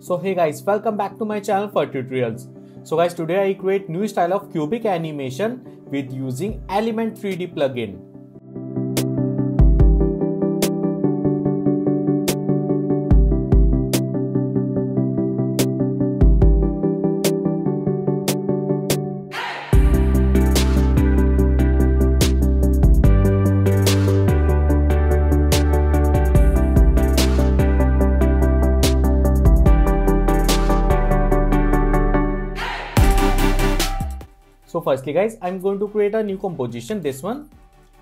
So hey guys, welcome back to my channel for tutorials. So guys, today I create new style of cubic animation with using Element 3D plugin. So firstly guys, I'm going to create a new composition, this one,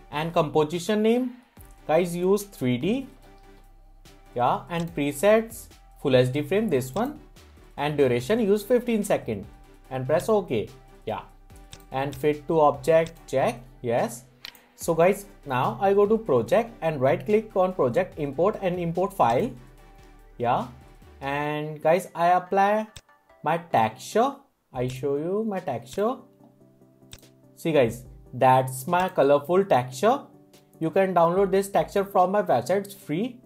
and composition name, guys, use 3D, yeah, and presets full HD frame, this one, and duration use 15 seconds and press OK, yeah, and fit to object, check, yes. So guys, now I go to project and right click on project, import and import file, yeah, and guys, I apply my texture. I show you my texture. See guys, that's my colorful texture. You can download this texture from my website, it's free.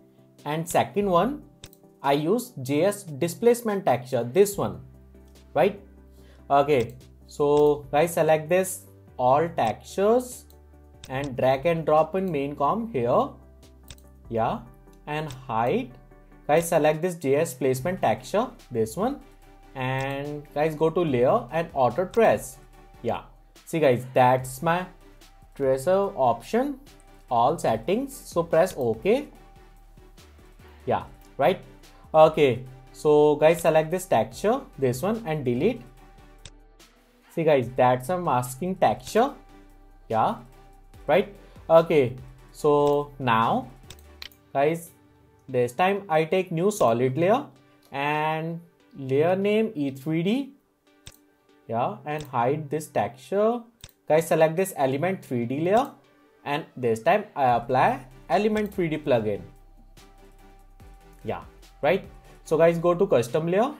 And second one, I use JS displacement texture, this one, right? Okay, so guys, select this all textures and drag and drop in main com here, yeah, and height. Guys, select this JS placement texture, this one, and guys, go to layer and auto trace, yeah. See guys, that's my tracer option, all settings, so press OK, yeah, right. Okay, so guys, select this texture, this one, and delete. See guys, that's a masking texture, yeah, right. Okay, so now guys, this time I take new solid layer and layer name E3D, yeah, and hide this texture. Guys, select this element 3D layer and this time I apply element 3D plugin, yeah, right. So guys, go to custom layer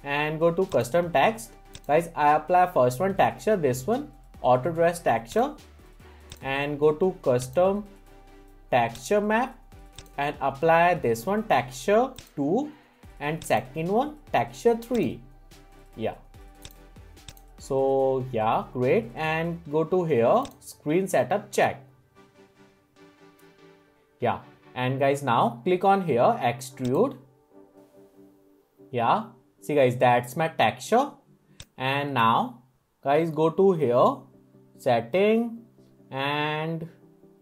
and go to custom text. Guys, I apply first one texture, this one, auto trace texture, and go to custom texture map and apply this one texture 2 and second one texture 3, yeah. So yeah, great, and go to here, screen setup, check, yeah, and guys, now click on here, extrude, yeah. See guys, that's my texture. And now guys, go to here, setting, and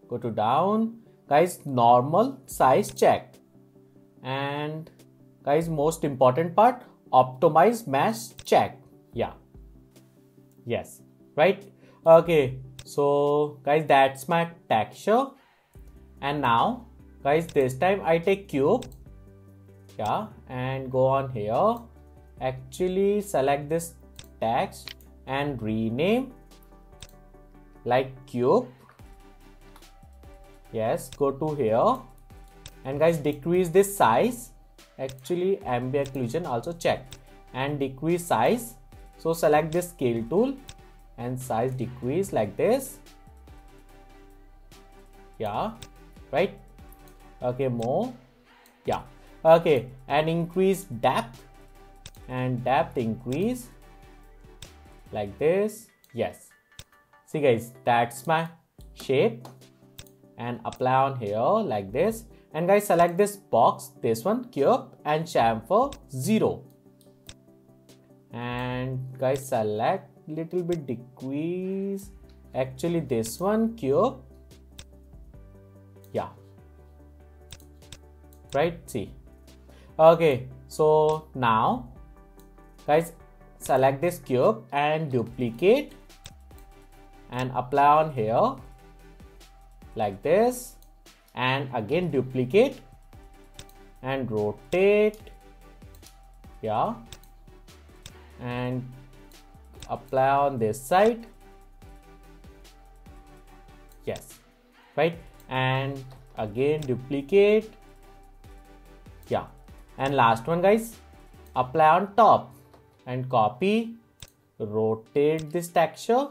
go to down, guys, normal size, check, and guys, most important part, optimize mesh, check, yeah, yes, right. Okay, so guys, that's my texture. And now guys, this time I take cube, yeah, and go on here, actually select this text and rename like cube, yes, go to here, and guys, decrease this size, actually ambient occlusion also check, and decrease size. So select this scale tool and size decrease like this, yeah, right. Okay, more, yeah, okay, and increase depth and depth increase like this, yes. See guys, that's my shape, and apply on here like this, and guys, select this box, this one, cube, and chamfer 0, and guys, select little bit decrease, actually this one, cube, yeah, right. See, okay, so now guys, select this cube and duplicate and apply on here like this, and again duplicate and rotate, yeah, and apply on this side, yes, right, and again duplicate, yeah, and last one guys, apply on top and copy, rotate this texture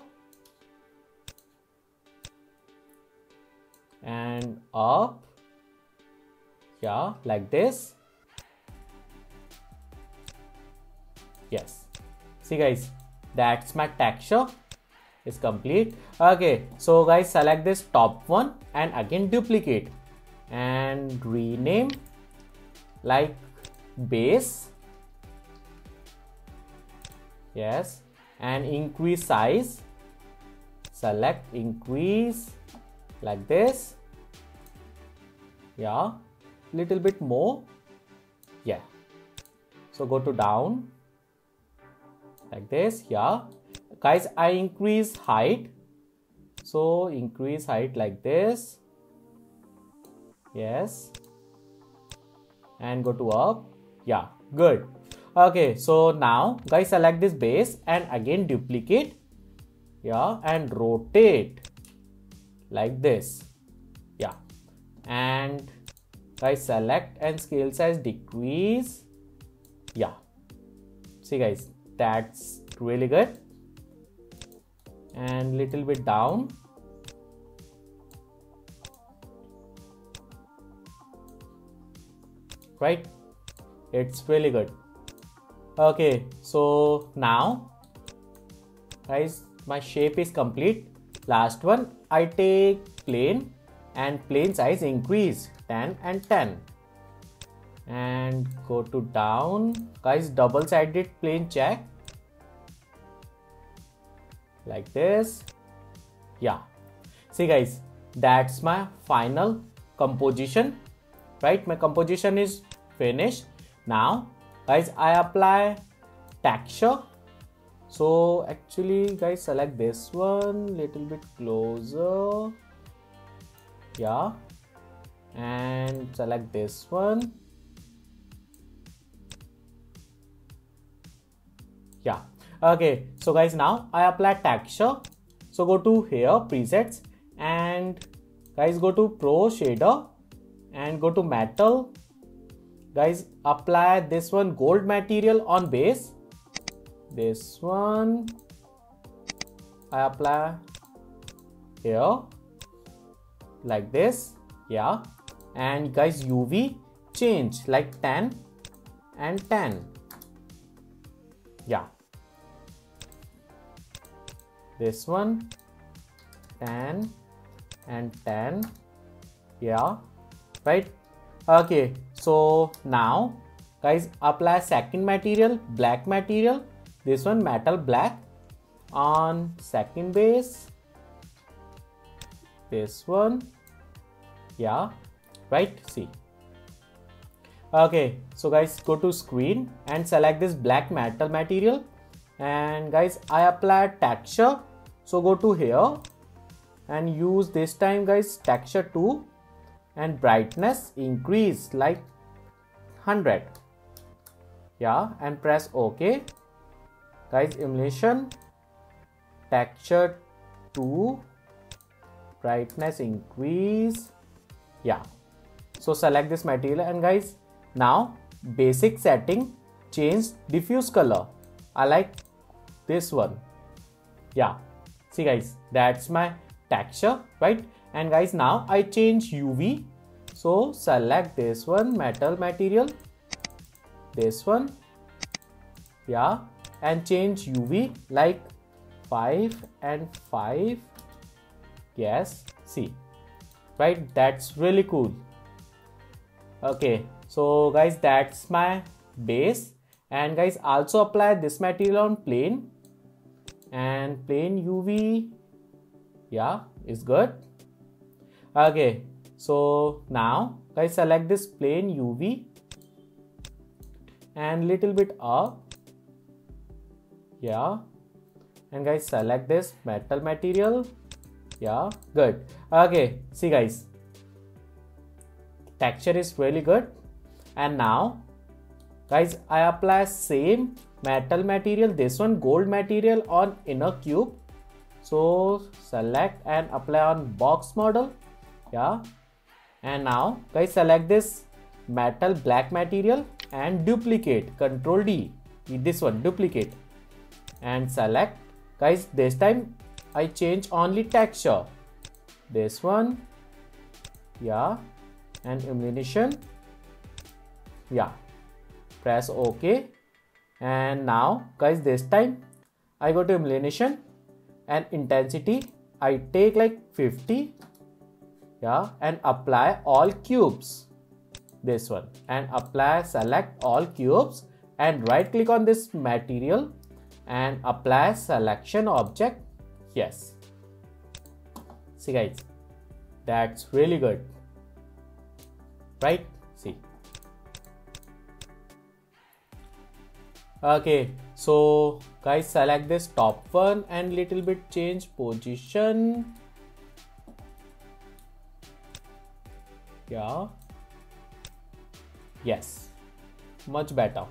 and up, yeah, like this, Yes, see guys, that's my texture is complete. Okay, so guys, select this top one and again duplicate and rename like base. Yes, and increase size, select increase like this. Yeah, little bit more. Yeah, so go to down like this. Yeah guys, I increase height, so increase height like this. Yes, and go to up. Yeah, good. Okay, so now guys, select this base and again duplicate. Yeah, and rotate like this. Yeah, and guys, select and scale size decrease. Yeah, see guys, that's really good. And little bit down. Right, it's really good. Okay, so now guys, my shape is complete. Last one, I take plane and plane size increase 10 and 10 and go to down. Guys, double-sided plane check like this. Yeah, see guys, that's my final composition. Right, my composition is finished. Now guys, I apply texture. So actually guys, select this one little bit closer. Yeah, and select this one. Yeah, okay, so guys, now I apply texture. So go to here, presets, and guys, go to pro shader and go to metal. Guys, apply this one gold material on base. This one I apply here like this. Yeah, and guys, UV change like 10 and 10. Yeah, this one 10 and 10. Yeah, right. Okay, so now guys, apply second material, black material. This one metal black on second base. This one. Yeah, right, see. Okay, so guys, go to screen and select this black metal material, and guys, I apply texture. So go to here and use this time guys texture 2 and brightness increase like 100. Yeah, and press OK. Guys, illumination texture 2, brightness increase. Yeah, so select this material, and guys, now basic setting, change diffuse color. I like this one. Yeah, see guys, that's my texture, right? And guys, now I change UV. So select this one metal material, this one. Yeah, and change UV like 5 and 5. Yes, see, right, that's really cool. Okay, so guys, that's my base, and guys, also apply this material on plane and plane UV. Yeah, is good. Okay, so now guys, select this plane UV and little bit up. Yeah, and guys, select this metal material. Yeah, good. Okay, see guys, texture is really good. And now guys, I apply same metal material, this one gold material on inner cube. So select and apply on box model. Yeah, and now guys, select this metal black material and duplicate, Ctrl D, this one duplicate, and select. Guys, this time I change only texture, this one. Yeah, and illumination. Yeah, press OK. And now guys, this time I go to illumination and intensity I take like 50, yeah, and apply all cubes, this one, and apply, select all cubes and right click on this material and apply selection object. Yes, see guys, that's really good, right? See, okay, so guys, select this top one and little bit change position, yeah, yes, much better.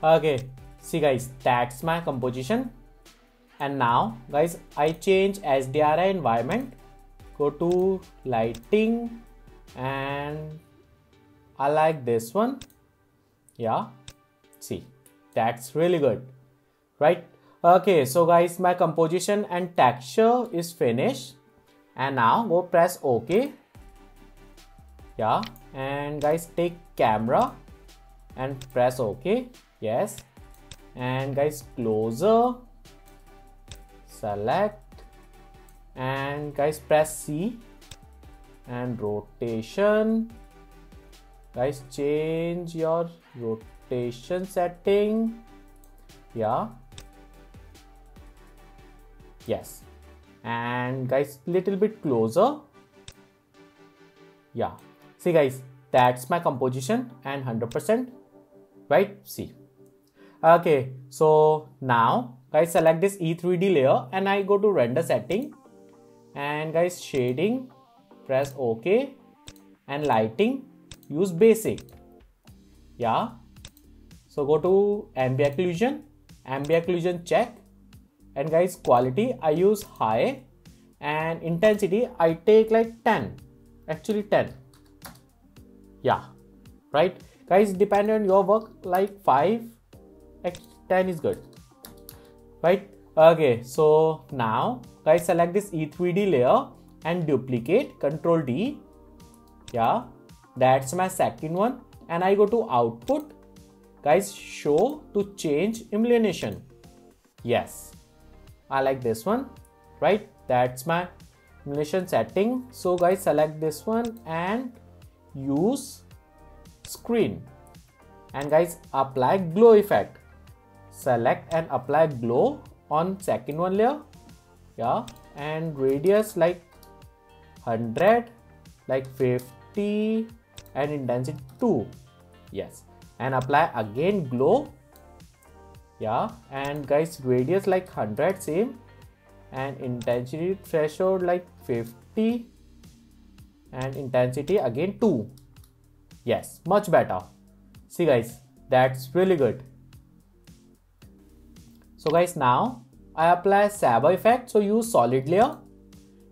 Okay, see guys, that's my composition. And now guys, I change HDRI environment, go to lighting, and I like this one, yeah, see, that's really good, right? Okay, so guys, my composition and texture is finished, and now go press OK, yeah, and guys, take camera and press OK, yes, and guys, closer, select, and guys, press C, and rotation, guys, change your rotation setting, yeah, yes, and guys, little bit closer, yeah, see guys, that's my composition and 100%, right? See, okay, so now guys, select this E3D layer and I go to render setting, and guys, shading, press OK, and lighting, use basic, yeah, so go to ambient occlusion check, and guys, quality I use high, and intensity I take like 10, actually 10, yeah, right guys, depend on your work, like 5, 10 is good, right? Okay, so now guys, select this E3D layer and duplicate, Ctrl D, yeah, that's my second one, and I go to output, guys, show to change illumination, yes, I like this one, right? That's my illumination setting. So guys, select this one and use screen, and guys, apply glow effect, select and apply glow on second one layer, yeah, and radius like 100, like 50, and intensity 2, yes, and apply again glow, yeah, and guys, radius like 100 same, and intensity threshold like 50, and intensity again 2, yes, much better. See guys, that's really good. So guys, now I apply saber effect, so use solid layer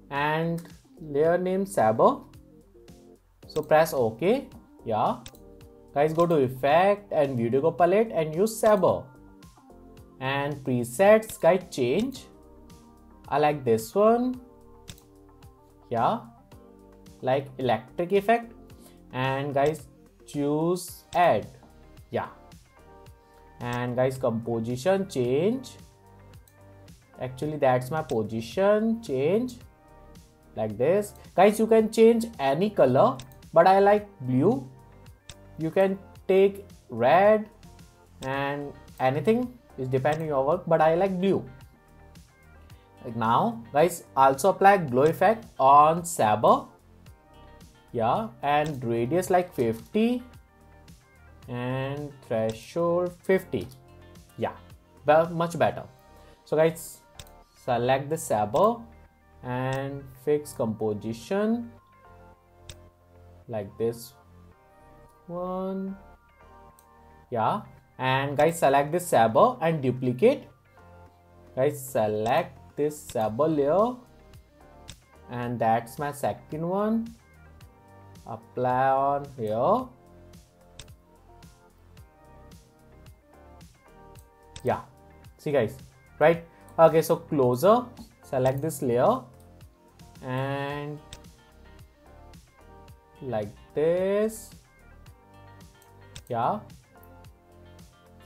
and layer name saber, so press OK, yeah, guys, go to effect and video palette and use saber, and presets, guys, change, I like this one, yeah, like electric effect, and guys, choose add, yeah, and guys, composition change, actually that's my position change, like this, guys, you can change any color, but I like blue, you can take red and anything, is depending on your work, but I like blue. Like now guys, also apply glow effect on saber, yeah, and radius like 50 and threshold 50, yeah, much better. So guys, select the saber and fix composition like this one, yeah, and guys, select this saber and duplicate, guys, select this saber layer, and that's my second one, apply on here, yeah, see guys, right? Okay, so closer, select this layer and like this, yeah,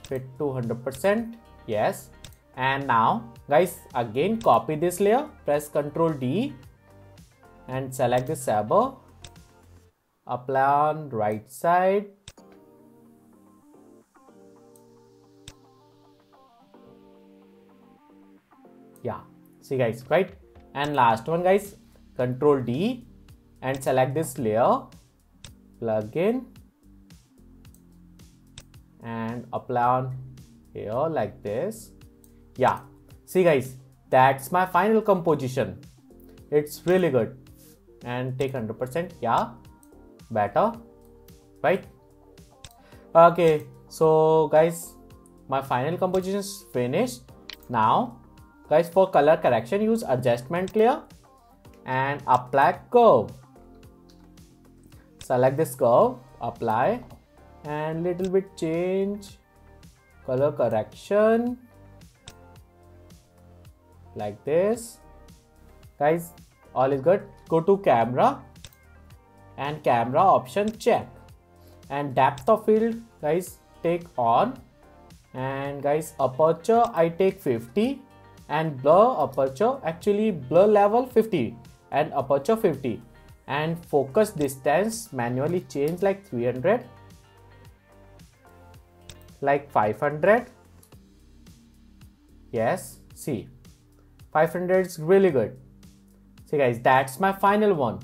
fit to 100%. Yes. And now guys, again copy this layer, press Ctrl D and select the saber, apply on right side. Yeah, see guys, right? And last one guys, Ctrl D and select this layer, plug in and apply on here like this. Yeah, see guys, that's my final composition. It's really good. And take 100%. Yeah, better, right? Okay, so guys, my final composition is finished. Now guys, for color correction, use adjustment layer and apply curve. Select this curve, apply, and little bit change color correction like this. Guys, all is good. Go to camera and camera option check, and depth of field guys take on, and guys aperture I take 50, and blur aperture, actually blur level 50 and aperture 50, and focus distance manually change like 300, like 500. Yes, see 500 is really good. See guys, that's my final one,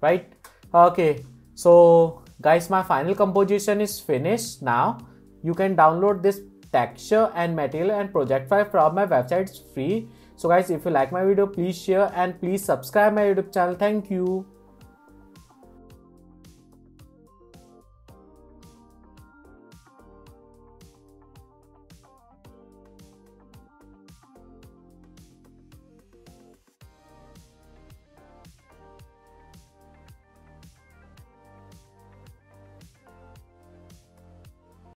right? Okay, so guys, my final composition is finished. Now you can download this texture and material and project file from my website. It's free. So guys, if you like my video, please share and please subscribe my YouTube channel. Thank you.